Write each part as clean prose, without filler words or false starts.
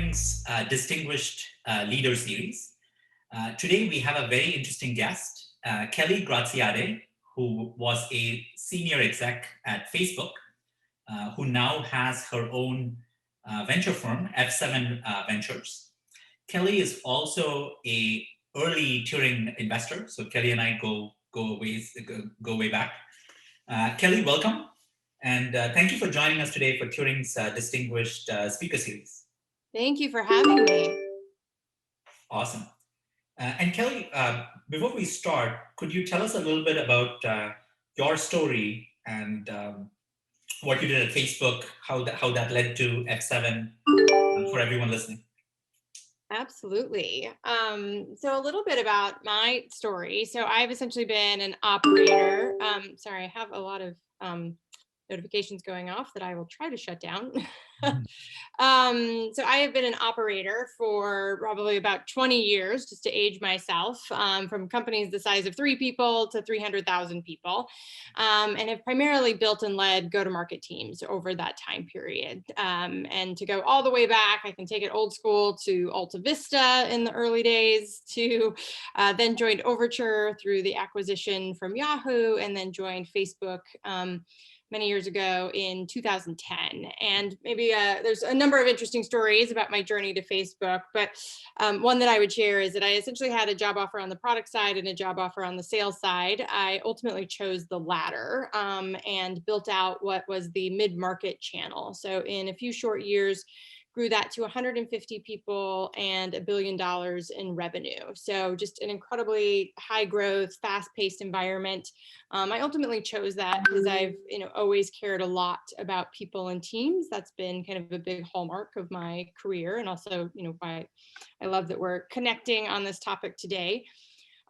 Turing's Distinguished Leader Series. Today we have a very interesting guest, Kelly Graziadei, who was a senior exec at Facebook, who now has her own venture firm, F7 Ventures. Kelly is also a early Turing investor, so Kelly and I go way back. Kelly, welcome, and thank you for joining us today for Turing's Distinguished Speaker Series. Thank you for having me. Awesome. And Kelly, before we start, could you tell us a little bit about your story and what you did at Facebook, how that led to F7 for everyone listening? Absolutely. So a little bit about my story. So I've essentially been an operator. Sorry, I have a lot of notifications going off that I will try to shut down. So I have been an operator for probably about 20 years, just to age myself, from companies the size of 3 people to 300,000 people, and have primarily built and led go-to-market teams over that time period. And to go all the way back, I can take it old school to Alta Vista in the early days, to then joined Overture through the acquisition from Yahoo, and then joined Facebook many years ago in 2010. And maybe there's a number of interesting stories about my journey to Facebook, but one that I would share is that I essentially had a job offer on the product side and a job offer on the sales side. I ultimately chose the latter and built out what was the mid-market channel. So in a few short years, grew that to 150 people and $1 billion in revenue. So just an incredibly high growth, fast paced environment. I ultimately chose that because I've always cared a lot about people and teams. That's been kind of a big hallmark of my career, and also why I love that we're connecting on this topic today.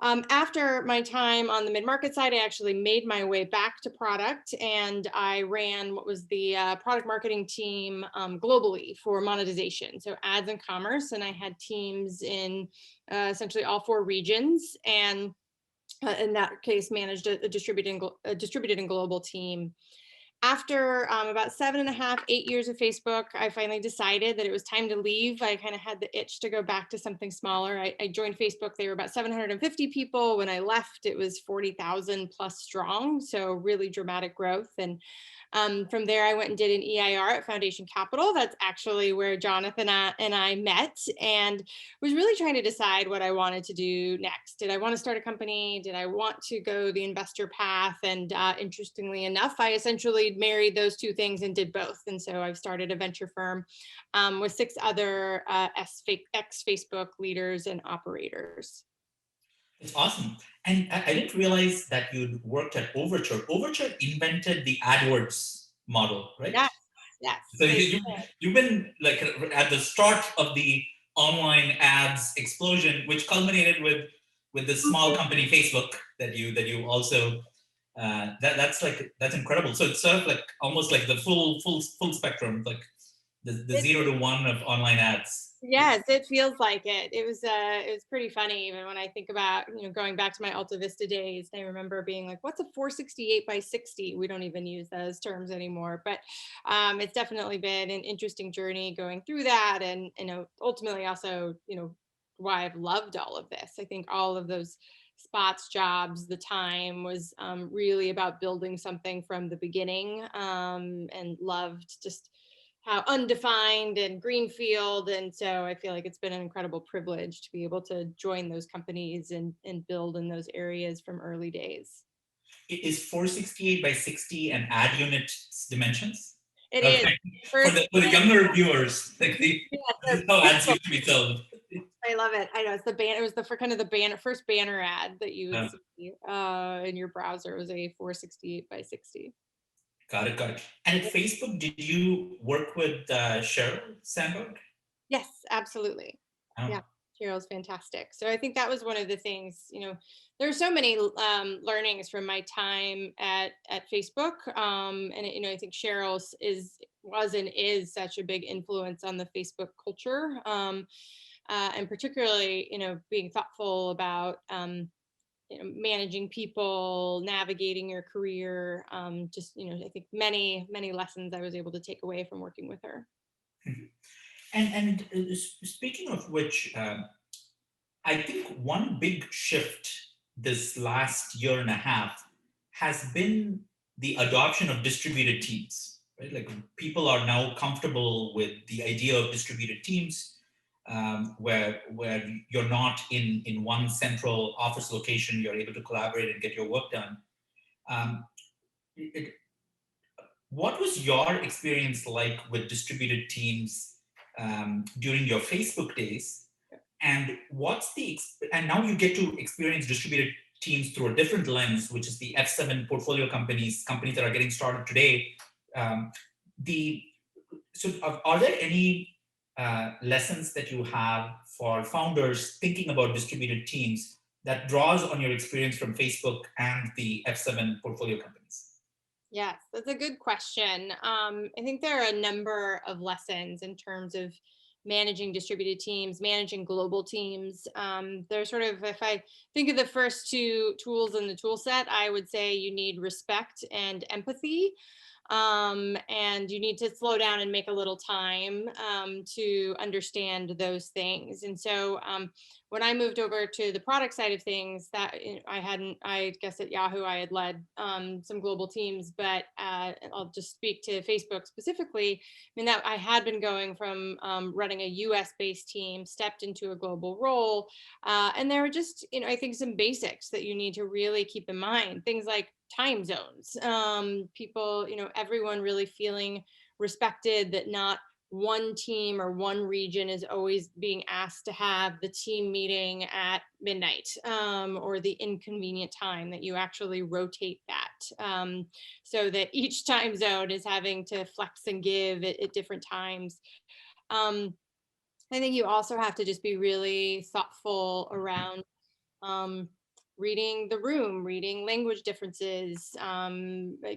After my time on the mid-market side, I actually made my way back to product, and I ran what was the product marketing team globally for monetization, so ads and commerce. And I had teams in essentially all 4 regions, and in that case, managed a distributed and global team. After about 7.5, 8 years of Facebook, I finally decided that it was time to leave. I kind of had the itch to go back to something smaller. I joined Facebook. They were about 750 people. When I left, it was 40,000 plus strong. So really dramatic growth. And from there, I went and did an EIR at Foundation Capital. That's actually where Jonathan and I met, and was really trying to decide what I wanted to do next. Did I want to start a company? Did I want to go the investor path? And interestingly enough, I essentially married those 2 things and did both. And so I've started a venture firm with 6 other ex-Facebook leaders and operators. It's awesome. And I didn't realize that you'd worked at Overture. Overture invented the AdWords model, right? Yes. So you've been like at the start of the online ads explosion, which culminated with the small company Facebook that you also that's incredible. So it's sort of like almost like the full spectrum, like the 0 to 1 of online ads. Yes, it feels like it. It was pretty funny, even when I think about going back to my Alta Vista days. I remember being like, "What's a 468 by 60?" We don't even use those terms anymore, but it's definitely been an interesting journey going through that, and ultimately also why I've loved all of this. I think all of those spots, jobs, the time was really about building something from the beginning, and loved just how undefined and greenfield. And so I feel like it's been an incredible privilege to be able to join those companies and build in those areas from early days. Is 468 by 60 an ad unit dimensions? It is. For the younger viewers, like this is how ads used to be sold. I love it. I know it's the banner. It was the first banner ad that you would see in your browser. It was a 468 by 60. Got it. And at Facebook, did you work with Sheryl Sandberg? Yes, absolutely. Oh. Yeah, Cheryl's fantastic. So I think that was one of the things, there are so many learnings from my time at Facebook. And I think Cheryl was and is such a big influence on the Facebook culture. And particularly, being thoughtful about managing people, navigating your career. I think many lessons I was able to take away from working with her. Speaking of which, I think one big shift this last year and a half has been the adoption of distributed teams. Right? Like people are now comfortable with the idea of distributed teams, where you're not in one central office location. You're able to collaborate and get your work done. Um, it, what was your experience like with distributed teams during your Facebook days? And and now you get to experience distributed teams through a different lens, which is the F7 portfolio companies that are getting started today. Um, the so are there any lessons that you have for founders thinking about distributed teams that draws on your experience from Facebook and the F7 portfolio companies? Yes, that's a good question. I think there are a number of lessons in terms of managing distributed teams, managing global teams. There's sort of, if I think of the first two tools in the tool set, I would say you need respect and empathy. And you need to slow down and make a little time to understand those things. And so when I moved over to the product side of things, that I guess at Yahoo, I had led some global teams, but I'll just speak to Facebook specifically. I mean, that I had been going from running a US based team, stepped into a global role. And there were just, I think some basics that you need to really keep in mind. Things like time zones, people, everyone really feeling respected, that not one team or one region is always being asked to have the team meeting at midnight, or the inconvenient time, that you actually rotate that, so that each time zone is having to flex and give at different times. I think you also have to just be really thoughtful around um, reading the room, reading language differences,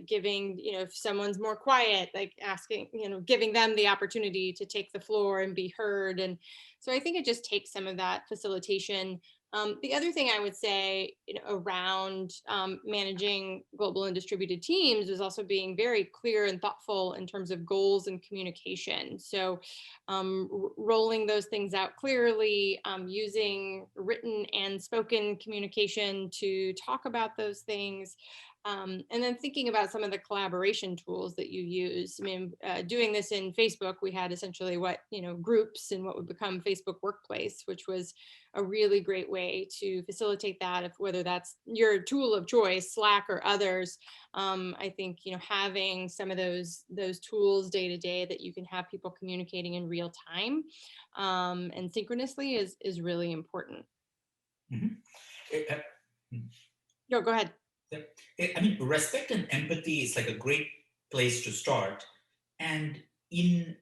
giving, if someone's more quiet, like asking, giving them the opportunity to take the floor and be heard. And so I think it just takes some of that facilitation. The other thing I would say, around managing global and distributed teams is also being very clear and thoughtful in terms of goals and communication. So rolling those things out clearly, using written and spoken communication to talk about those things. And then thinking about some of the collaboration tools that you use. I mean, doing this in Facebook, we had essentially groups and what would become Facebook Workplace, which was a really great way to facilitate that, if whether that's your tool of choice, Slack or others. I think having some of those tools day to day that you can have people communicating in real time, and synchronously is really important. Mm-hmm. No, go ahead. I mean, respect and empathy is like a great place to start. And in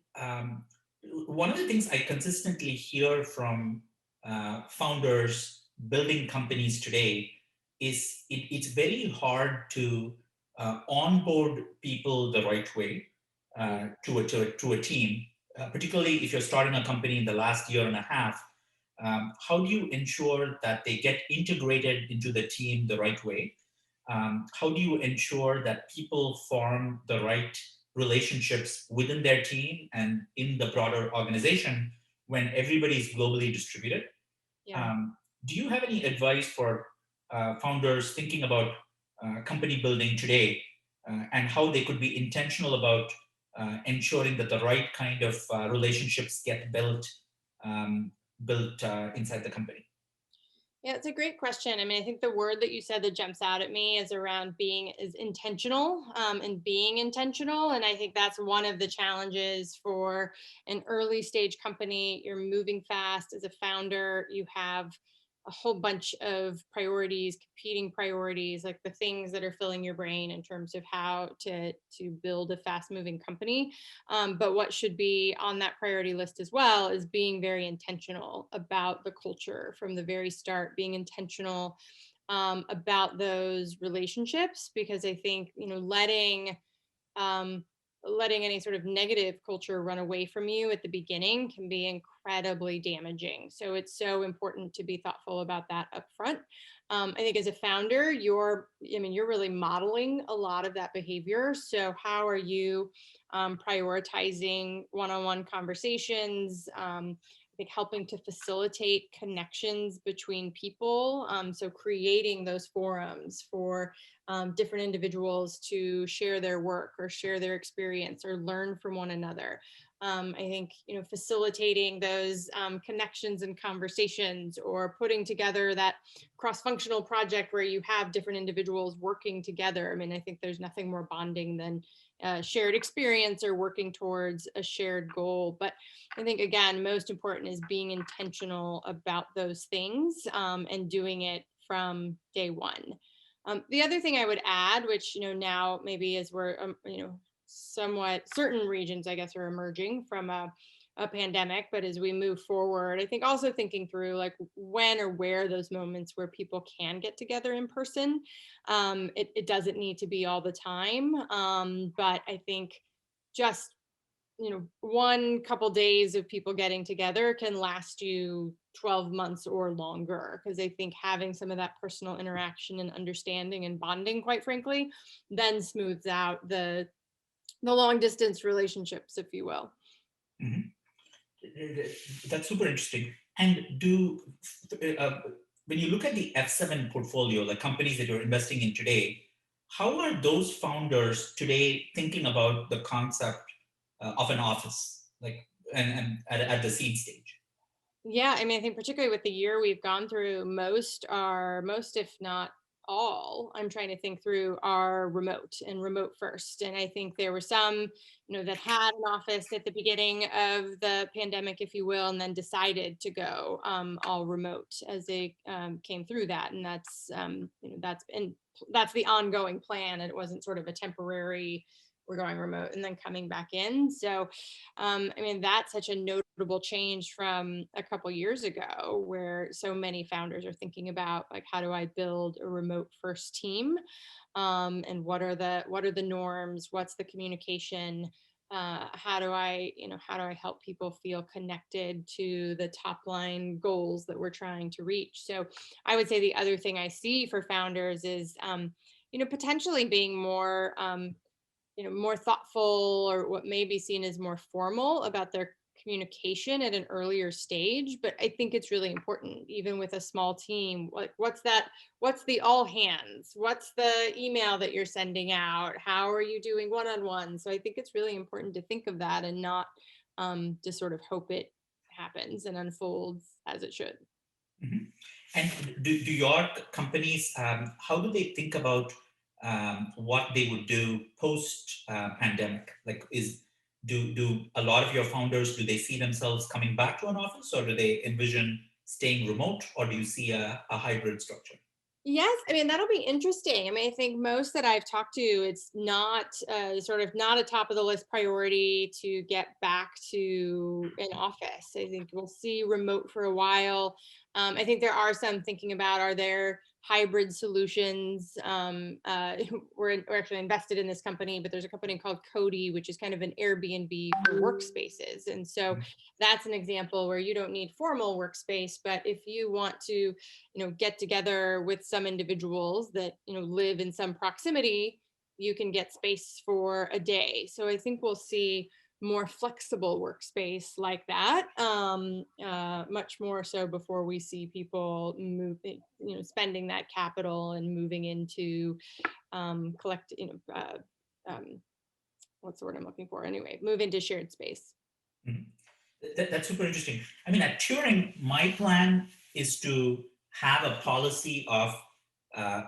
one of the things I consistently hear from founders building companies today is it's very hard to onboard people the right way to a team, particularly if you're starting a company in the last year and a half. How do you ensure that they get integrated into the team the right way? How do you ensure that people form the right relationships within their team and in the broader organization when everybody is globally distributed? Yeah. Do you have any advice for founders thinking about company building today, and how they could be intentional about ensuring that the right kind of relationships get built inside the company? Yeah, it's a great question. I mean, I think the word that you said that jumps out at me is around is intentional, and being intentional. And I think that's one of the challenges for an early stage company. You're moving fast as a founder. You have a whole bunch of priorities, competing priorities, like the things that are filling your brain in terms of how to build a fast moving company. But what should be on that priority list as well is being very intentional about the culture from the very start, being intentional about those relationships, because I think, um, letting any sort of negative culture run away from you at the beginning can be incredibly damaging. So it's so important to be thoughtful about that up front. I think as a founder, you're really modeling a lot of that behavior. So how are you prioritizing one-on-one conversations? I think helping to facilitate connections between people. So creating those forums for different individuals to share their work or share their experience or learn from one another. I think, facilitating those connections and conversations, or putting together that cross-functional project where you have different individuals working together. I mean, I think there's nothing more bonding than shared experience or working towards a shared goal. But I think, again, most important is being intentional about those things and doing it from day one. The other thing I would add, which, now maybe as we're, somewhat certain regions, I guess, are emerging from a pandemic, but as we move forward, I think also thinking through like when or where those moments where people can get together in person. It doesn't need to be all the time, but I think just one couple days of people getting together can last you 12 months or longer, because I think having some of that personal interaction and understanding and bonding, quite frankly, then smooths out the long distance relationships, if you will. Mhm. That's super interesting. And when you look at the F7 portfolio, the companies that you're investing in today, how are those founders today thinking about the concept of an office, like and at the seed stage? Yeah, I mean, I think particularly with the year we've gone through, most, if not all, I'm trying to think through, are remote and remote first. And I think there were some, that had an office at the beginning of the pandemic, if you will, and then decided to go all remote as they came through that. And that's the ongoing plan. It wasn't sort of a temporary, we're going remote and then coming back in. So, I mean, that's such a notable change from a couple years ago, where so many founders are thinking about like, how do I build a remote first team? And what are the norms? What's the communication? How do I help people feel connected to the top line goals that we're trying to reach? So I would say the other thing I see for founders is, potentially being more, more thoughtful, or what may be seen as more formal about their communication at an earlier stage. But I think it's really important, even with a small team, like what's the all hands, what's the email that you're sending out, how are you doing one-on-one? So I think it's really important to think of that and not just sort of hope it happens and unfolds as it should. Mhm. And do your companies, how do they think about what they would do post pandemic? Like, do a lot of your founders, do they see themselves coming back to an office, or do they envision staying remote, or do you see a hybrid structure? Yes, I mean, that'll be interesting. I mean, I think most that I've talked to, it's not sort of not a top of the list priority to get back to an office. I think we'll see remote for a while. I think there are some thinking about, are there hybrid solutions? We're actually invested in this company, but there's a company called Cody, which is kind of an Airbnb for workspaces. And so that's an example where you don't need formal workspace, but if you want to get together with some individuals that live in some proximity, you can get space for a day. So I think we'll see more flexible workspace like that, much more so before we see people spending that capital and moving into collect what's the word I'm looking for, anyway, move into shared space. Mhm. That's super interesting. I mean, at Turing, my plan is to have a policy of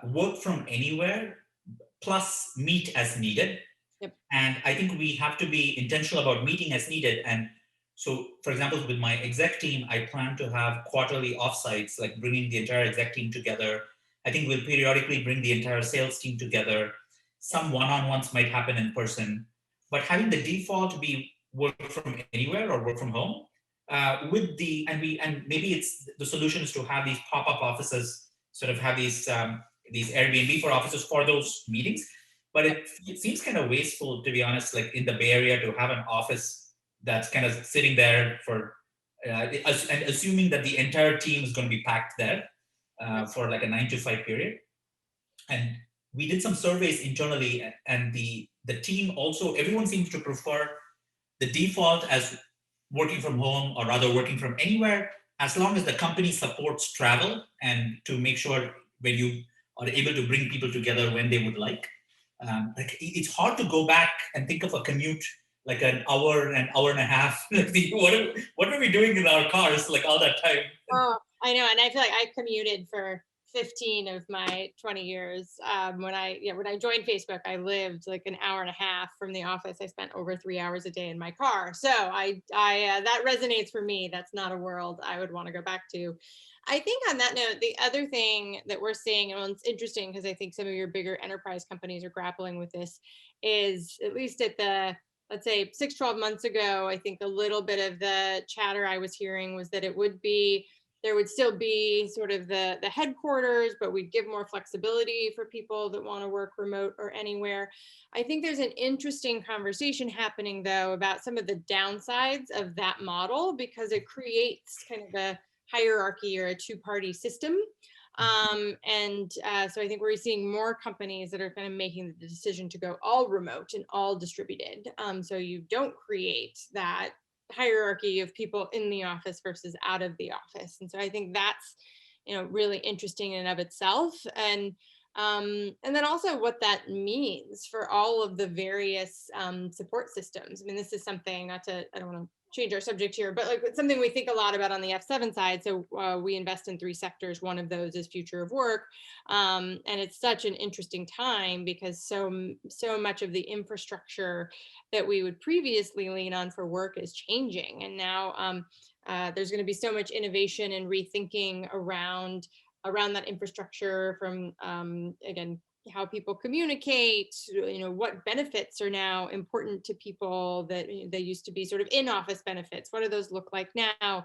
work from anywhere plus meet as needed. Yep. And I think we have to be intentional about meeting as needed. And so, for example, with my exec team, I plan to have quarterly offsites, like bringing the entire exec team together. I think we'll periodically bring the entire sales team together. Some one-on-ones might happen in person, but having the default be work from anywhere or work from home. And maybe it's the solution is to have these pop-up offices, sort of have these Airbnb for offices for those meetings. But it seems kind of wasteful, to be honest, like in the Bay Area, to have an office that's kind of sitting there for and assuming that the entire team is going to be packed there for like a 9 to 5 period. And we did some surveys internally, and the team also, everyone seems to prefer the default as working from home, or rather working from anywhere, as long as the company supports travel and to make sure when you are able to bring people together when they would like. Like it's hard to go back and think of a commute like an hour and a half. Like what are we doing in our cars like all that time? Oh, I know, and I feel like I commuted for 15 of my 20 years. When I joined Facebook, I lived like an hour and a half from the office. I spent over 3 hours a day in my car, so that resonates for me. That's not a world I would want to go back to. I think on that note, the other thing that we're seeing, and it's interesting because I think some of your bigger enterprise companies are grappling with this, is at least at the, let's say 6-12 months ago, I think a little bit of the chatter I was hearing was that there would still be sort of the headquarters, but we'd give more flexibility for people that want to work remote or anywhere. I think there's an interesting conversation happening though about some of the downsides of that model, because it creates kind of a hierarchy or a two-party system. So I think we're seeing more companies that are kind of making the decision to go all remote and all distributed. So you don't create that hierarchy of people in the office versus out of the office. And so I think that's, really interesting in and of itself. And then also what that means for all of the various support systems. I mean, this is something, I don't want to change our subject here, but like something we think a lot about on the F7 side. So we invest in 3 sectors. One of those is future of work. And it's such an interesting time because so much of the infrastructure that we would previously lean on for work is changing. And now there's going to be so much innovation and rethinking around that infrastructure, from again, how people communicate, what benefits are now important to people that they used to be sort of in-office benefits. What do those look like now?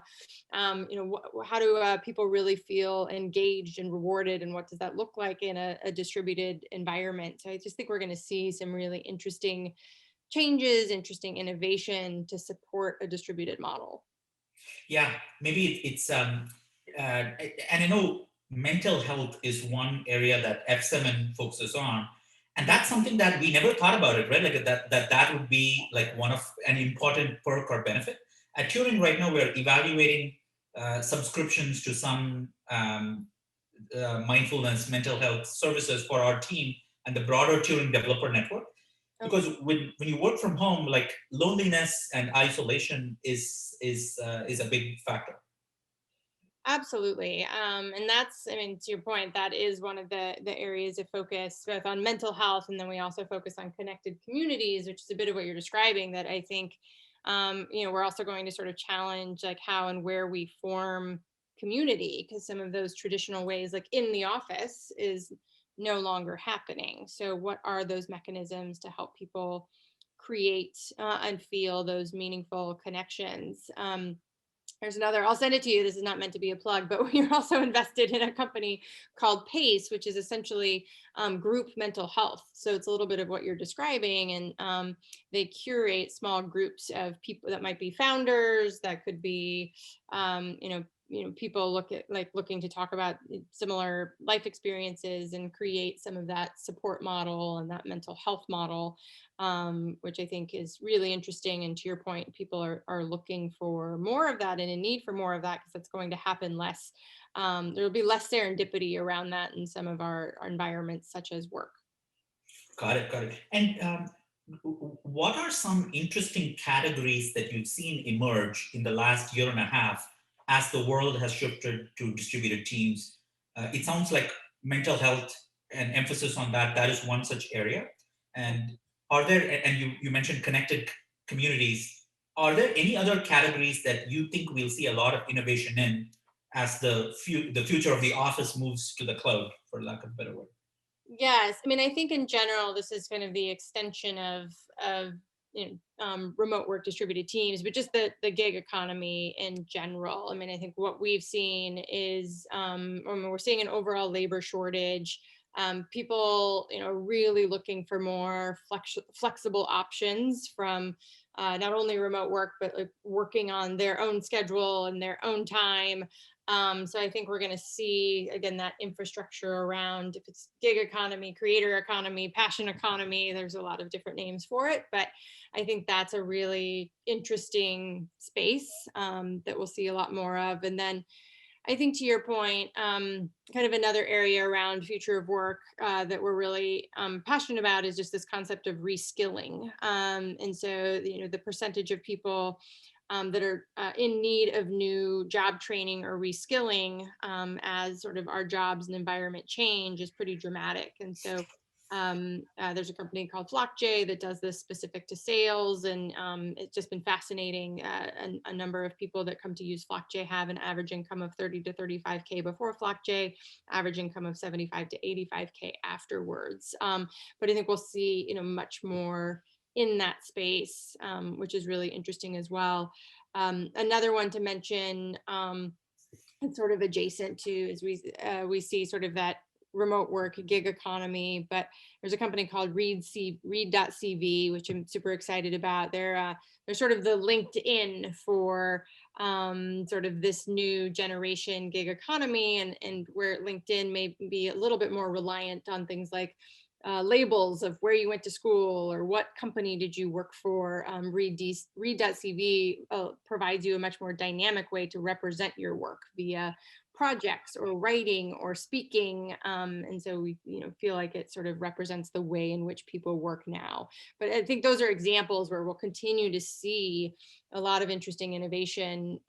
How do people really feel engaged and rewarded, and what does that look like in a distributed environment? So I just think we're going to see some really interesting changes, interesting innovation to support a distributed model. Yeah, maybe and I know mental health is one area that F7 focuses on, and that's something that we never thought about it, right? Like that would be like one of an important perk or benefit. At Turing right now, we're evaluating subscriptions to some mindfulness mental health services for our team and the broader Turing developer network. Because when you work from home, like loneliness and isolation is a big factor. Absolutely. And that's, I mean, to your point, that is one of the areas of focus, both on mental health, and then we also focus on connected communities, which is a bit of what you're describing, that I think, we're also going to sort of challenge like how and where we form community, because some of those traditional ways, like in the office, is no longer happening. So what are those mechanisms to help people create and feel those meaningful connections? There's another, I'll send it to you. This is not meant to be a plug, but we're also invested in a company called PACE, which is essentially group mental health. So it's a little bit of what you're describing. And they curate small groups of people that might be founders, that could be, people looking to talk about similar life experiences and create some of that support model and that mental health model, which I think is really interesting. And to your point, people are looking for more of that and in need for more of that, because that's going to happen less. There'll be less serendipity around that in some of our environments, such as work. Got it. And what are some interesting categories that you've seen emerge in the last year and a half as the world has shifted to distributed teams? It sounds like mental health and emphasis on that is one such area. And are there, and you mentioned connected communities, are there any other categories that you think we'll see a lot of innovation in as the future of the office moves to the cloud, for lack of a better word? Yes, I mean, I think in general, this is kind of the extension of remote work, distributed teams, but just the gig economy in general. I mean, I think what we've seen is we're seeing an overall labor shortage. People, really looking for more flexible options from not only remote work, but like working on their own schedule and their own time. So I think we're going to see, again, that infrastructure around, if it's gig economy, creator economy, passion economy, there's a lot of different names for it. But I think that's a really interesting space that we'll see a lot more of. And then I think to your point, kind of another area around future of work that we're really passionate about is just this concept of reskilling. And so, the percentage of people that are in need of new job training or reskilling as sort of our jobs and environment change is pretty dramatic. And so there's a company called FlockJ that does this specific to sales, and it's just been fascinating. A number of people that come to use FlockJ have an average income of 30 to 35K before FlockJ, average income of 75 to 85K afterwards. But I think we'll see, much more in that space, which is really interesting as well. Another one to mention, it's sort of adjacent to, is we see sort of that remote work gig economy, but there's a company called Read.cv, which I'm super excited about. They're sort of the LinkedIn for sort of this new generation gig economy, and where LinkedIn may be a little bit more reliant on things like labels of where you went to school or what company did you work for. Read.cv provides you a much more dynamic way to represent your work via projects or writing or speaking. And so we feel like it sort of represents the way in which people work now. But I think those are examples where we'll continue to see a lot of interesting innovation,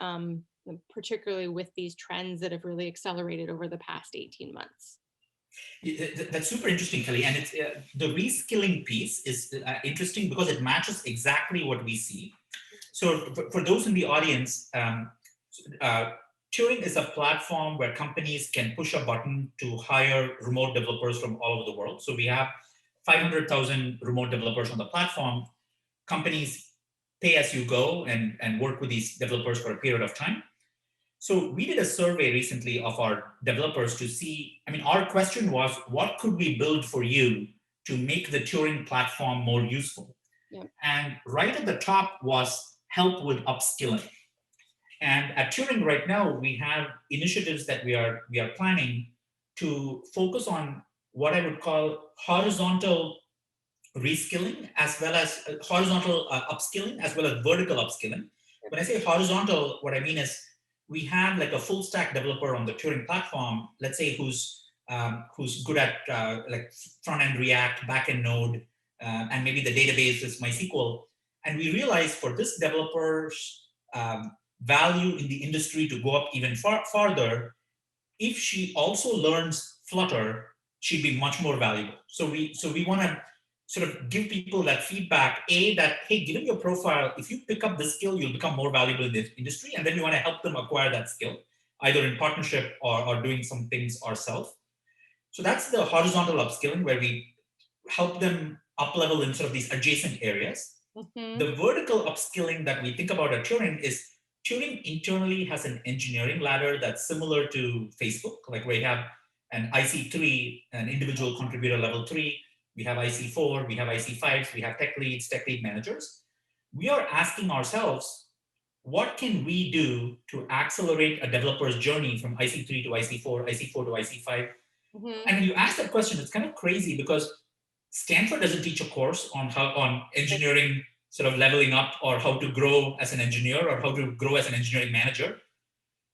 particularly with these trends that have really accelerated over the past 18 months. That's super interesting, Kelly. And it's the reskilling piece is interesting because it matches exactly what we see. So for those in the audience, Turing is a platform where companies can push a button to hire remote developers from all over the world. So we have 500,000 remote developers on the platform. Companies pay as you go and work with these developers for a period of time. So we did a survey recently of our developers to see, our question was, what could we build for you to make the Turing platform more useful? Yeah. And right at the top was help with upskilling. And at Turing right now, we have initiatives that we are planning to focus on what I would call horizontal reskilling, as well as horizontal upskilling, as well as vertical upskilling. When I say horizontal, what I mean is we have like a full stack developer on the Turing platform, let's say who's good at like front end React, back end Node, and maybe the database is MySQL. And we realize for this developer's value in the industry to go up even farther, if she also learns Flutter, she'd be much more valuable. So we want to sort of give people that feedback, that, hey, given your profile, if you pick up this skill, you'll become more valuable in the industry. And then we want to help them acquire that skill, either in partnership or doing some things ourselves. So that's the horizontal upskilling, where we help them up level in sort of these adjacent areas. Mm-hmm. The vertical upskilling that we think about at Turing is Turing internally has an engineering ladder that's similar to Facebook, like we have an IC3, an individual contributor level 3, we have IC4, we have IC5s, we have tech leads, tech lead managers. We are asking ourselves, what can we do to accelerate a developer's journey from IC3 to IC4, IC4 to IC5? Mm-hmm. And when you ask that question, it's kind of crazy because Stanford doesn't teach a course on engineering sort of leveling up, or how to grow as an engineer, or how to grow as an engineering manager.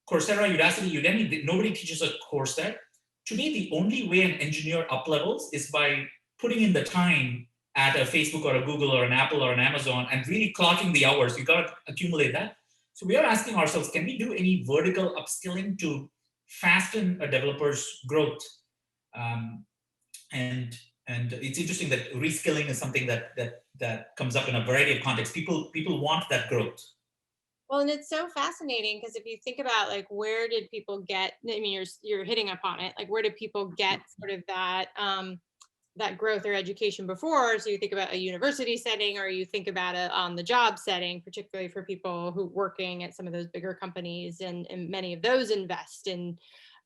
Coursera, Udemy, nobody teaches a course there. Today, the only way an engineer up levels is by putting in the time at a Facebook or a Google or an Apple or an Amazon and really clocking the hours. You got to accumulate that. So we are asking ourselves, can we do any vertical upskilling to fasten a developer's growth? And it's interesting that reskilling is something that comes up in a variety of contexts. People want that growth. Well, and it's so fascinating because if you think about like, where did people get, you're hitting upon it, like where did people get sort of that that growth or education before? So you think about a university setting, or you think about it on the job setting, particularly for people who working at some of those bigger companies, and many of those invest in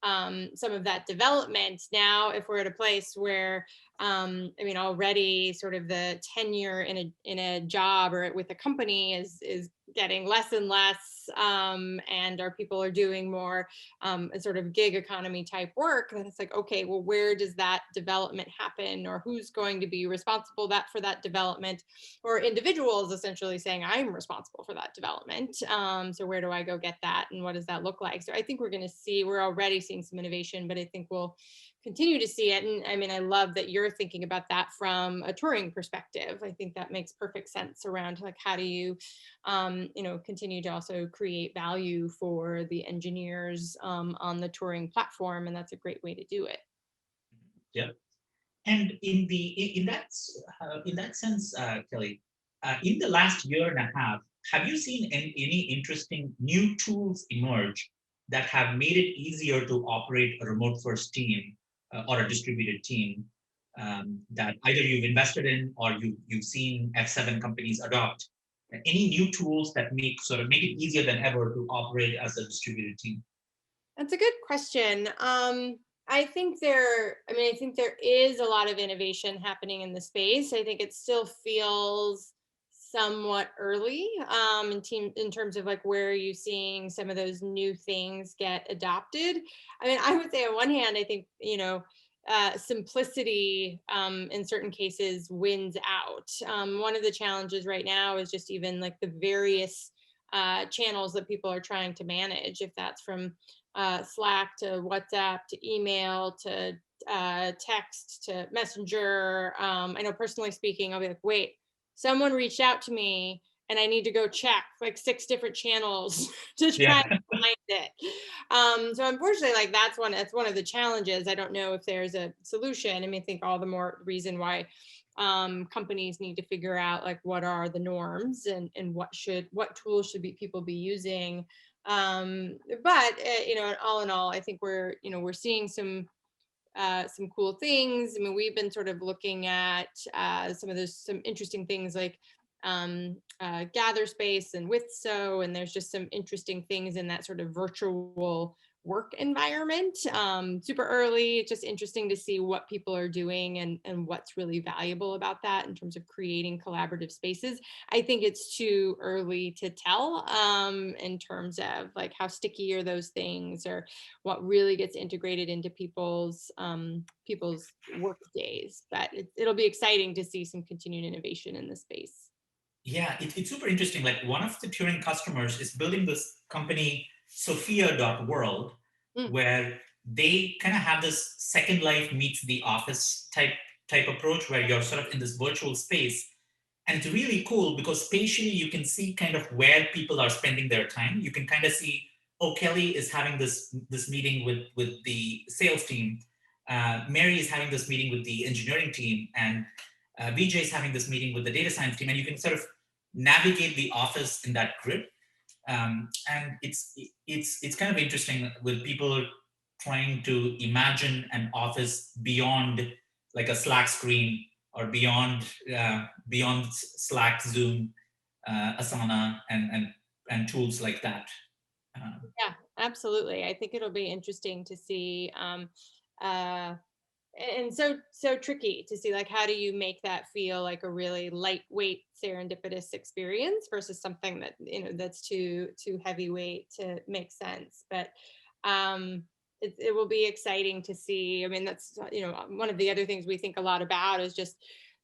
some of that development. Now, if we're at a place where I mean, already sort of the tenure in a job or with a company is getting less and less, and our people are doing more a sort of gig economy type work. Then it's like, okay, well, where does that development happen, or who's going to be responsible for that development, or individuals essentially saying, I'm responsible for that development. So where do I go get that, and what does that look like? So I think we're already seeing some innovation, but I think we'll continue to see it. And I mean, I love that you're thinking about that from a Turing perspective. I think that makes perfect sense around like, how do you, continue to also create value for the engineers on the Turing platform. And that's a great way to do it. Yeah. And in that sense, Kelly, in the last year and a half, have you seen any interesting new tools emerge that have made it easier to operate a remote first team or a distributed team that either you've invested in or you've seen F7 companies adopt? Any new tools that make it easier than ever to operate as a distributed team? That's a good question. I think there is a lot of innovation happening in the space. I think it still feels somewhat early in terms of like, where are you seeing some of those new things get adopted? I mean, I would say on one hand, I think, simplicity in certain cases wins out. One of the challenges right now is just even like the various channels that people are trying to manage, if that's from Slack to WhatsApp to email to text to Messenger. I know personally speaking, I'll be like, wait, someone reached out to me and I need to go check like 6 different channels to try Yeah. to find it. So unfortunately, like that's one of the challenges. I don't know if there's a solution. I mean, I think all the more reason why companies need to figure out like, what are the norms, and what tools should people be using. But all in all, I think we're seeing some cool things. I mean, we've been sort of looking at some interesting things like Gather Space and Withso, and there's just some interesting things in that sort of virtual work environment. Super early, just interesting to see what people are doing and what's really valuable about that in terms of creating collaborative spaces. I think it's too early to tell in terms of like, how sticky are those things, or what really gets integrated into people's work days. But it'll be exciting to see some continued innovation in the space. Yeah, it's super interesting. Like one of the Turing customers is building this company, Sophia.world, Mm. where they kind of have this Second Life meets the office type approach where you're sort of in this virtual space. And it's really cool because spatially you can see kind of where people are spending their time. You can kind of see, oh, Kelly is having this meeting with the sales team. Mary is having this meeting with the engineering team, and Vijay is having this meeting with the data science team, and you can sort of navigate the office in that grid. And it's kind of interesting with people trying to imagine an office beyond like a Slack screen, or beyond Slack, Zoom, Asana, and tools like that. Yeah, absolutely. I think it'll be interesting to see. Uh, and so tricky to see, like, how do you make that feel like a really lightweight serendipitous experience versus something that that's too heavyweight to make sense. But it will be exciting to see. I mean, that's one of the other things we think a lot about is just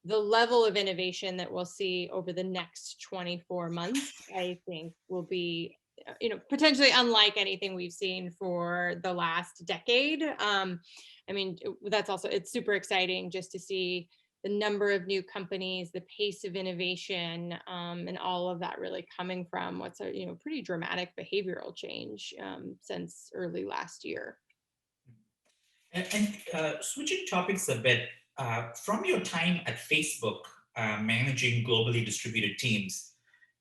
the level of innovation that we'll see over the next 24 months. I think will be potentially unlike anything we've seen for the last decade. I mean, it's super exciting just to see the number of new companies, the pace of innovation, and all of that really coming from what's a pretty dramatic behavioral change since early last year. And switching topics a bit, from your time at Facebook, managing globally distributed teams,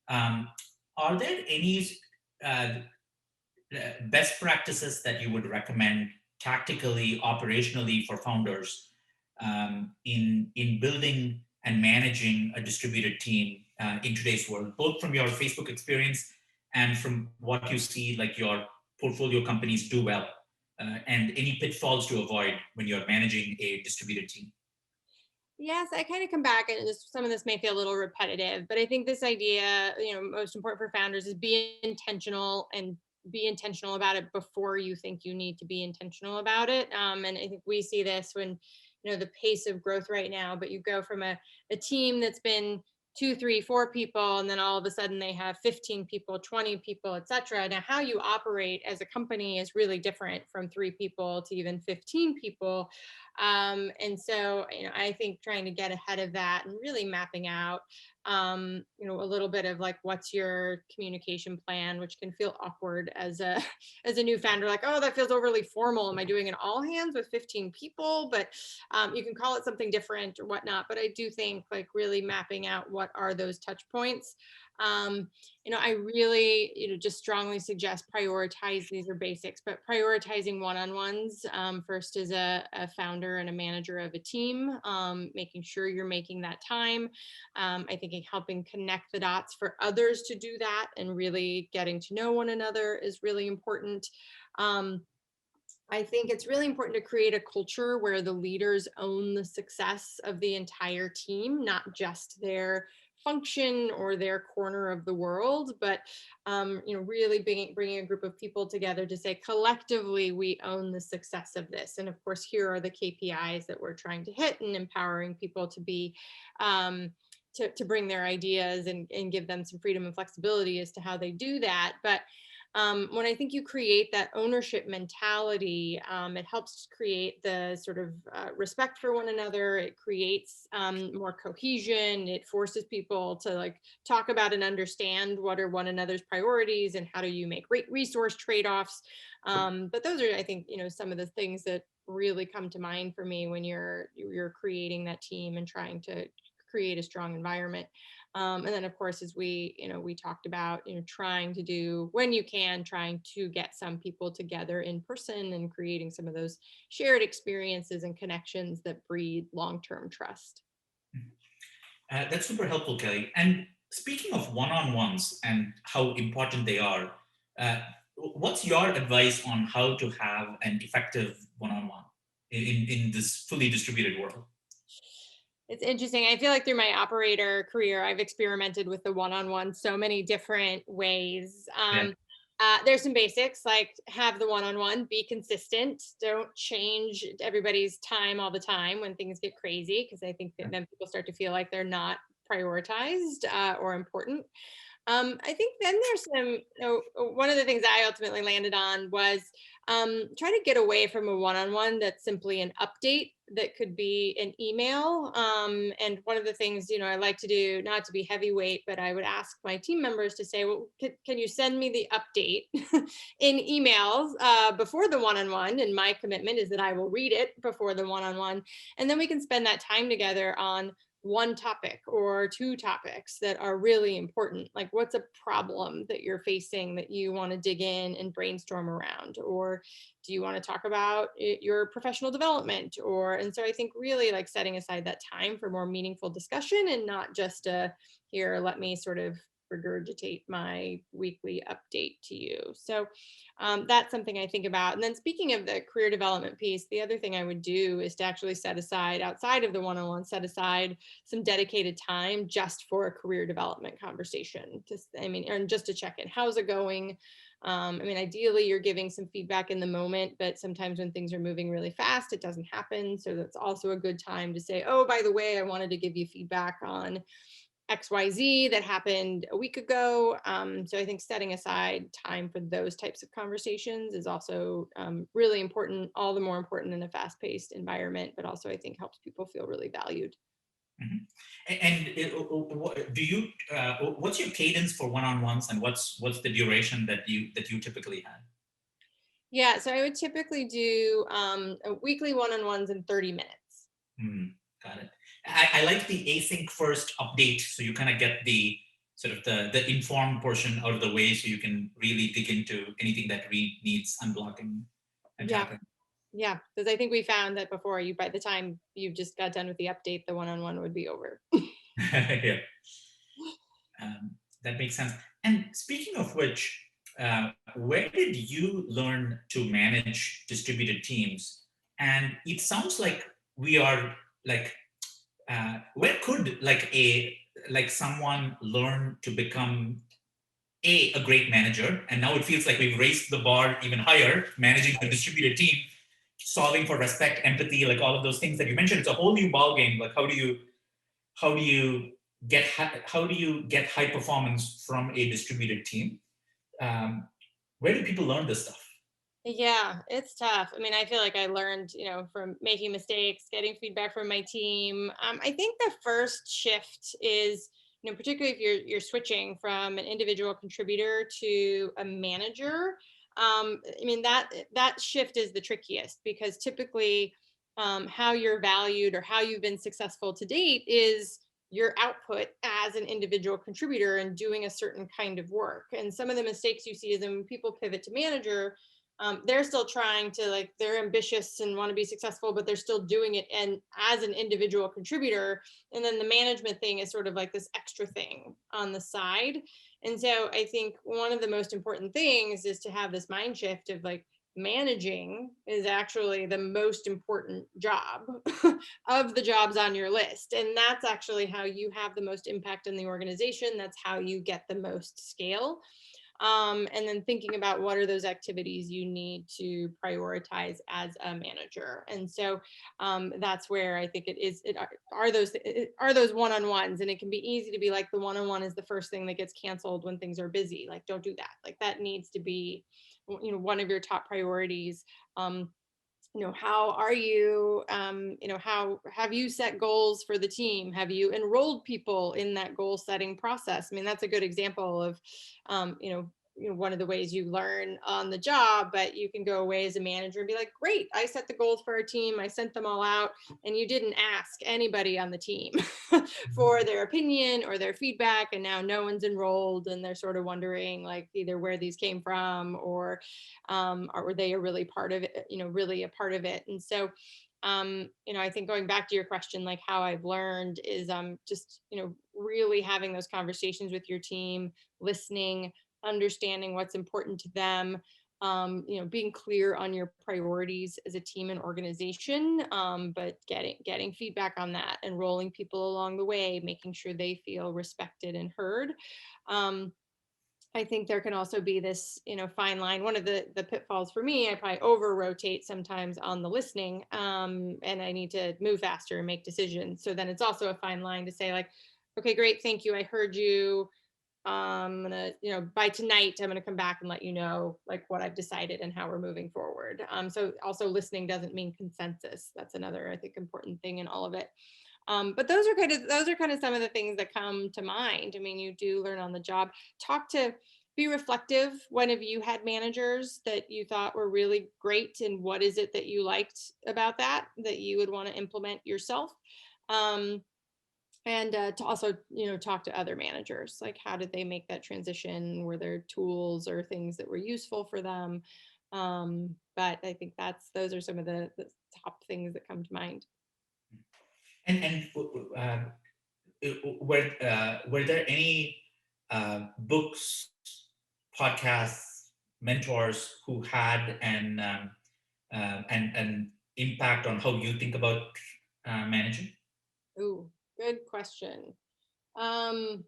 um, are there any uh, best practices that you would recommend tactically, operationally for founders in building and managing a distributed team in today's world, both from your Facebook experience and from what you see like your portfolio companies do well, and any pitfalls to avoid when you're managing a distributed team? Yes, I kind of come back and some of this may feel a little repetitive, but I think this idea, most important for founders is be intentional and be intentional about it before you think you need to be intentional about it. And I think we see this when, the pace of growth right now, but you go from a team that's been two, three, four people, and then all of a sudden they have 15 people, 20 people, et cetera. Now, how you operate as a company is really different from three people to even 15 people. And so, I think trying to get ahead of that and really mapping out, a little bit of like, what's your communication plan, which can feel awkward as a as a new founder, like, oh, that feels overly formal. Am I doing an all hands with 15 people? But you can call it something different or whatnot. But I do think like really mapping out what are those touch points. I really, just strongly suggest prioritize, these are basics, but prioritizing one-on-ones first as a founder and a manager of a team, making sure you're making that time. I think helping connect the dots for others to do that and really getting to know one another is really important. I think it's really important to create a culture where the leaders own the success of the entire team, not just their function or their corner of the world, but really bringing a group of people together to say collectively we own the success of this. And of course, here are the KPIs that we're trying to hit, and empowering people to be to bring their ideas and give them some freedom and flexibility as to how they do that. But when I think you create that ownership mentality, it helps create the sort of respect for one another. It creates more cohesion. It forces people to like talk about and understand what are one another's priorities and how do you make resource trade-offs. But those are, I think, some of the things that really come to mind for me when you're creating that team and trying to create a strong environment. And then of course, as we talked about, trying to do, when you can, trying to get some people together in person and creating some of those shared experiences and connections that breed long-term trust. That's super helpful, Kelly. And speaking of one-on-ones and how important they are, uh, what's your advice on how to have an effective one-on-one in this fully distributed world? It's interesting. I feel like through my operator career, I've experimented with the one-on-one so many different ways. Yeah. There's some basics like have the one-on-one, be consistent, don't change everybody's time all the time when things get crazy, because I think that then people start to feel like they're not prioritized or important. I think then there's some, one of the things I ultimately landed on was try to get away from a one-on-one that's simply an update that could be an email. And one of the things, I like to do, not to be heavyweight, but I would ask my team members to say, well, can you send me the update in emails before the one-on-one? And my commitment is that I will read it before the one-on-one. And then we can spend that time together on one topic or two topics that are really important. Like what's a problem that you're facing that you want to dig in and brainstorm around? Or do you want to talk about your professional development? And so I think really like setting aside that time for more meaningful discussion and not just here, let me sort of regurgitate my weekly update to you. So that's something I think about. And then speaking of the career development piece, the other thing I would do is to actually set aside, outside of the one-on-one, set aside some dedicated time just for a career development conversation. And just to check in, how's it going? Ideally, you're giving some feedback in the moment, but sometimes when things are moving really fast, it doesn't happen. So that's also a good time to say, oh, by the way, I wanted to give you feedback on XYZ that happened a week ago. So I think setting aside time for those types of conversations is also really important, all the more important in a fast-paced environment, but also I think helps people feel really valued. Mhm. And do you? What's your cadence for one-on-ones, and what's the duration that you typically have? Yeah, so I would typically do a weekly one-on-ones in 30 minutes. Got it. I like the async first update, so you kind of get the sort of the informed portion out of the way, so you can really dig into anything that needs unblocking and Yeah, tackling. yeah, because I think we found that before by the time you just got done with the update, the one-on-one would be over. Yeah, that makes sense. And speaking of which, where did you learn to manage distributed teams? And it sounds like we are like Where could like someone learn to become a great manager? And now it feels like we've raised the bar even higher, managing a distributed team, solving for respect, empathy, like all of those things that you mentioned. It's a whole new ballgame. Like how do you how do you get high performance from a distributed team? Um, where do people learn this stuff? Yeah, it's tough. I mean, I feel like I learned, from making mistakes, getting feedback from my team. I think the first shift is, particularly if you're switching from an individual contributor to a manager. I mean, that shift is the trickiest, because typically, how you're valued or how you've been successful to date is your output as an individual contributor and doing a certain kind of work. And some of the mistakes you see is when people pivot to manager, they're still trying to, like, they're ambitious and want to be successful, but they're still doing it and as an individual contributor. And then the management thing is sort of like this extra thing on the side. And so I think one of the most important things is to have this mind shift of, like, managing is actually the most important job of the jobs on your list. And that's actually how you have the most impact in the organization. That's how you get the most scale. And then thinking about what are those activities you need to prioritize as a manager. And so that's where I think are those one-on-ones. And it can be easy to be like, the one-on-one is the first thing that gets canceled when things are busy. Like, don't do that. Like, that needs to be, one of your top priorities. How are you, how have you set goals for the team? Have you enrolled people in that goal setting process? I mean, that's a good example of, one of the ways you learn on the job. But you can go away as a manager and be like, great, I set the goals for our team, I sent them all out, and you didn't ask anybody on the team for their opinion or their feedback, and now no one's enrolled, and they're sort of wondering, like, either where these came from, or were they really part of it, really a part of it. And so, I think going back to your question, like, how I've learned is just, really having those conversations with your team, listening, understanding what's important to them, being clear on your priorities as a team and organization, but getting feedback on that, and rolling people along the way, making sure they feel respected and heard. Um, I think there can also be this, fine line. One of the pitfalls for me, I probably over rotate sometimes on the listening, and I need to move faster and make decisions. So then it's also a fine line to say, like, okay, great, thank you, I heard you. I'm gonna, by tonight, I'm gonna come back and let you know, like, what I've decided and how we're moving forward. So also, listening doesn't mean consensus. That's another, I think, important thing in all of it. But those are kind of some of the things that come to mind. I mean, you do learn on the job. Be reflective. When have you had managers that you thought were really great, and what is it that you liked about that you would want to implement yourself? Um, and to also, talk to other managers, like, how did they make that transition? Were there tools or things that were useful for them? But I think those are some of the top things that come to mind. And were there any books, podcasts, mentors who had an impact on how you think about managing? Ooh, good question. Um,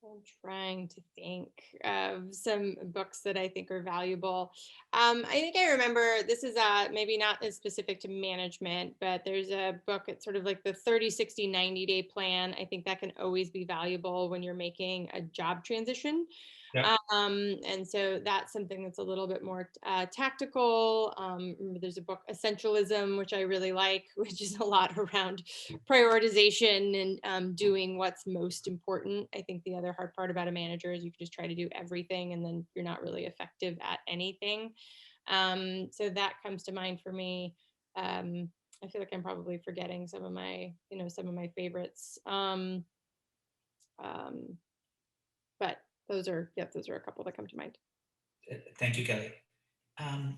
I'm trying to think of some books that I think are valuable. I think I remember, this is maybe not as specific to management, but there's a book. It's sort of like the 30, 60, 90-day plan. I think that can always be valuable when you're making a job transition. Yeah. And so that's something that's a little bit more tactical. There's a book, Essentialism, which I really like, which is a lot around prioritization and doing what's most important. I think the other hard part about a manager is you can just try to do everything, and then you're not really effective at anything. So that comes to mind for me. I feel like I'm probably forgetting some of my favorites. Um, but those are a couple that come to mind. Thank you, Kelly. And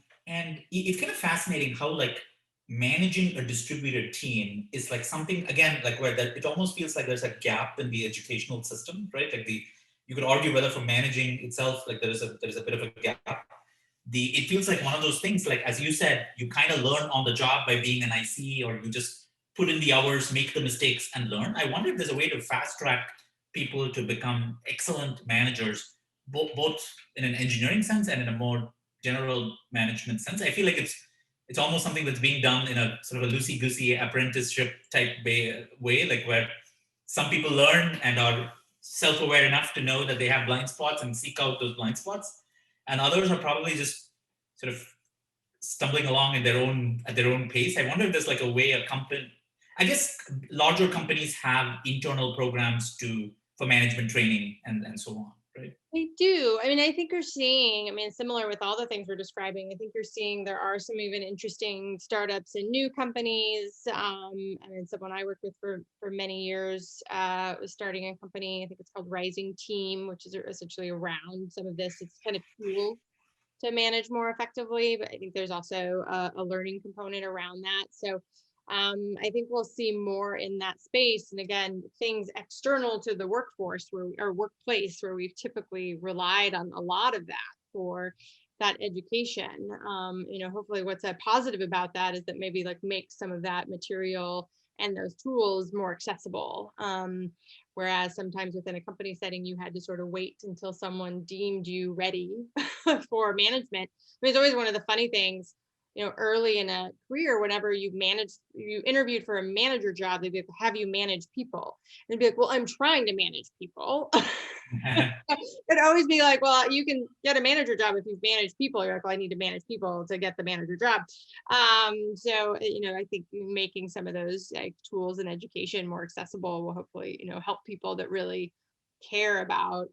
it's kind of fascinating how, like, managing a distributed team is like something, again, like, where that it almost feels like there's a gap in the educational system, right? Like, you could argue whether for managing itself, like, there is a bit of a gap. It feels like one of those things, like, as you said, you kind of learn on the job by being an IC, or you just put in the hours, make the mistakes, and learn. I wonder if there's a way to fast track people to become excellent managers, both in an engineering sense and in a more general management sense. I feel like it's almost something that's being done in a sort of a loosey-goosey apprenticeship type way, like where some people learn and are self-aware enough to know that they have blind spots and seek out those blind spots, and others are probably just sort of stumbling along at their own pace. I wonder if there's like a way a company, I guess larger companies have internal programs for management training and so on, right? I do. I mean, I think you're seeing, I mean, similar with all the things we're describing, I think you're seeing there are some even interesting startups and new companies. I mean, someone I worked with for many years was starting a company, I think it's called Rising Team, which is essentially around some of this. It's kind of tools to manage more effectively, but I think there's also a learning component around that. So I think we'll see more in that space. And again, things external to the workforce or workplace where we've typically relied on a lot of that for that education. Hopefully what's a positive about that is that maybe like make some of that material and those tools more accessible. Whereas sometimes within a company setting, you had to sort of wait until someone deemed you ready for management. I mean, it's always one of the funny things, early in a career, whenever you interviewed for a manager job, they'd be like, have you managed people? And they'd be like, well, I'm trying to manage people. It'd always be like, well, you can get a manager job if you've managed people. You're like, well, I need to manage people to get the manager job. So, I think making some of those like tools and education more accessible will hopefully, help people that really care about,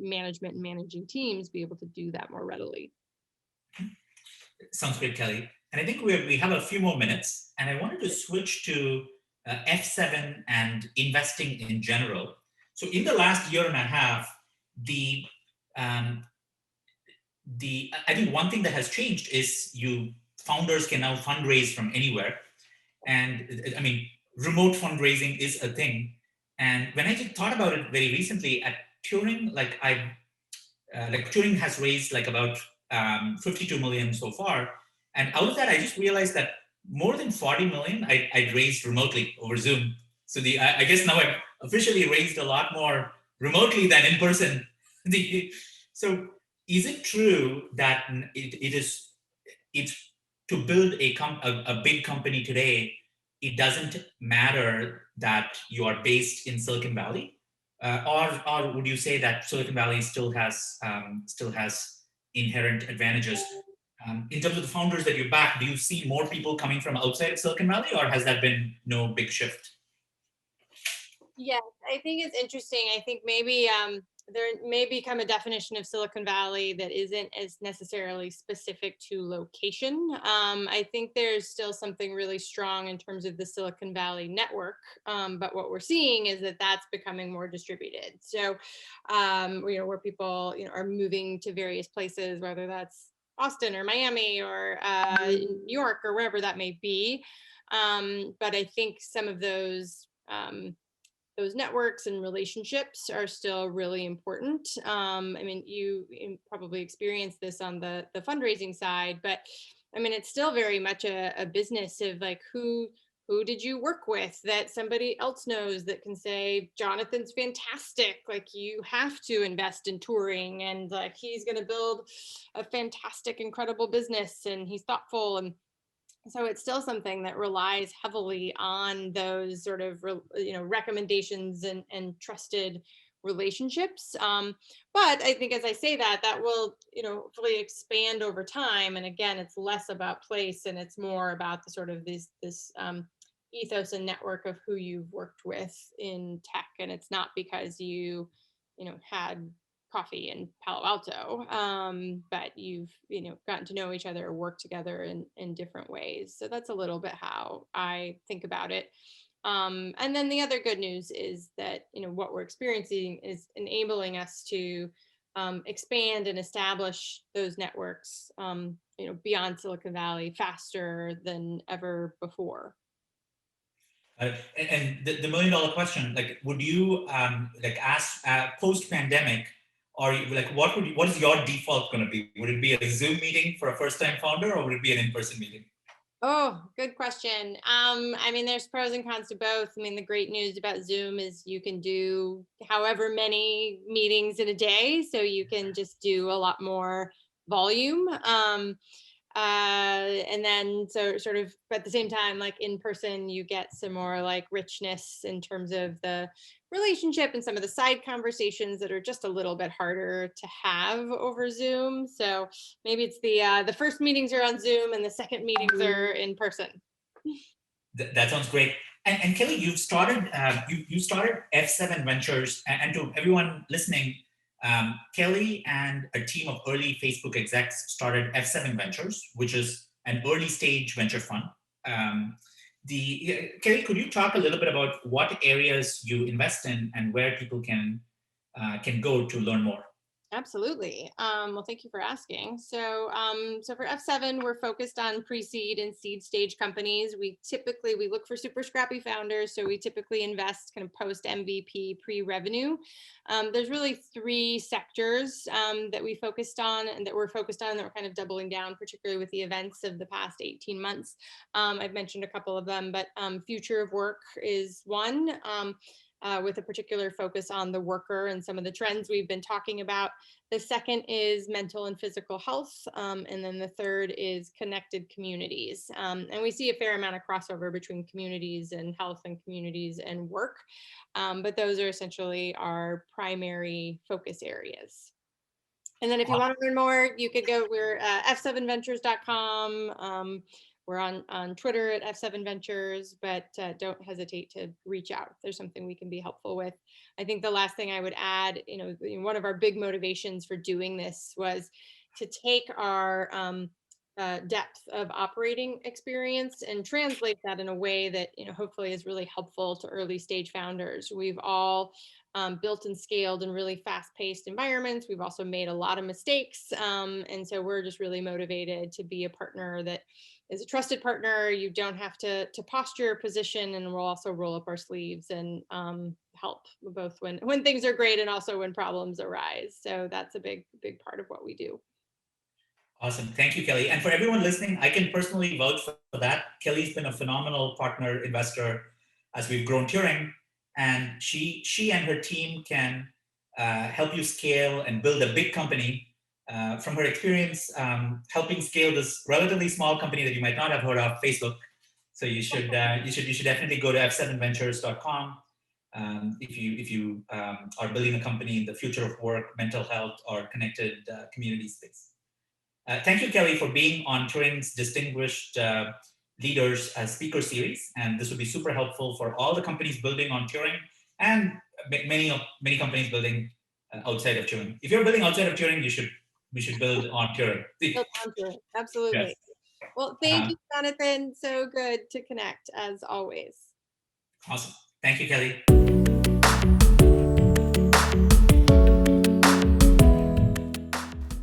management and managing teams be able to do that more readily. Sounds great, Kelly. And I think we have a few more minutes, and I wanted to switch to F7 and investing in general. So in the last year and a half, I think one thing that has changed is founders can now fundraise from anywhere, and I mean remote fundraising is a thing. And when I just thought about it very recently at Turing, Turing has raised like about 52 million so far. And out of that, I just realized that more than 40 million I'd raised remotely over Zoom. So I guess now I've officially raised a lot more remotely than in person. So is it true that it's to build a big company today, it doesn't matter that you are based in Silicon Valley? Or would you say that Silicon Valley still has inherent advantages? In terms of the founders that you back, do you see more people coming from outside of Silicon Valley, or has that been no big shift? Yes, I think it's interesting. I think maybe there may become a definition of Silicon Valley that isn't as necessarily specific to location. I think there's still something really strong in terms of the Silicon Valley network, but what we're seeing is that that's becoming more distributed. So, where people are moving to various places, whether that's Austin or Miami or New York or wherever that may be. But I think some of those networks and relationships are still really important. I mean, you probably experienced this on the fundraising side, but I mean, it's still very much a business of like who did you work with that somebody else knows that can say, Jonathan's fantastic. Like you have to invest in Turing and like he's going to build a fantastic, incredible business and he's thoughtful. And so it's still something that relies heavily on those sort of, recommendations and trusted relationships. But I think as I say that will, hopefully expand over time. And again, it's less about place and it's more about the sort of this ethos and network of who you've worked with in tech. And it's not because you had coffee in Palo Alto, but you've gotten to know each other or work together in different ways. So that's a little bit how I think about it. And then the other good news is that what we're experiencing is enabling us to expand and establish those networks beyond Silicon Valley faster than ever before. And the $1 million question, like, would you ask post pandemic, or like what is your default going to be? Would it be a Zoom meeting for a first time founder, or would it be an in person meeting? Oh, good question. I mean, there's pros and cons to both. I mean, the great news about Zoom is you can do however many meetings in a day, so you can just do a lot more volume. And then so sort of but at the same time, like in person, you get some more like richness in terms of the relationship and some of the side conversations that are just a little bit harder to have over Zoom. So maybe it's the first meetings are on Zoom and the second meetings are in person. That sounds great. And Kelly, you've started you started F7 Ventures, and to everyone listening, Kelly and a team of early Facebook execs started F7 Ventures, which is an early stage venture fund. Kelly, could you talk a little bit about what areas you invest in and where people can go to learn more? Absolutely. Well, thank you for asking. So for F7, we're focused on pre-seed and seed stage companies. We look for super scrappy founders. So we typically invest kind of post MVP pre-revenue. There's really three sectors that we focused on and that we're focused on that we're kind of doubling down, particularly with the events of the past 18 months. I've mentioned a couple of them, but future of work is one. With a particular focus on the worker and some of the trends we've been talking about. The second is mental and physical health. And then the third is connected communities. And we see a fair amount of crossover between communities and health and communities and work. But those are essentially our primary focus areas. And then if you want to learn more, you could go, we're f7ventures.com. We're on Twitter at F7 Ventures, but don't hesitate to reach out if there's something we can be helpful with. I think the last thing I would add, one of our big motivations for doing this was to take our depth of operating experience and translate that in a way that hopefully is really helpful to early stage founders. We've all built and scaled in really fast-paced environments. We've also made a lot of mistakes, and so we're just really motivated to be a partner that is a trusted partner. You don't have to posture your position, and we'll also roll up our sleeves and help both when things are great and also when problems arise. So that's a big part of what we do. Awesome. Thank you, Kelly. And for everyone listening, I can personally vouch for that. Kelly's been a phenomenal partner investor as we've grown Turing, and she and her team can help you scale and build a big company. From her experience helping scale this relatively small company that you might not have heard of, Facebook. So you should definitely go to f7ventures.com if you are building a company in the future of work, mental health, or connected community space. Thank you, Kelly, for being on Turing's Distinguished Leaders Speaker Series. And this will be super helpful for all the companies building on Turing and many companies building outside of Turing. If you're building outside of Turing, we should build on Turing. Build on Turing. Absolutely. Yes. Well, thank you, Jonathan. So good to connect as always. Awesome. Thank you, Kelly.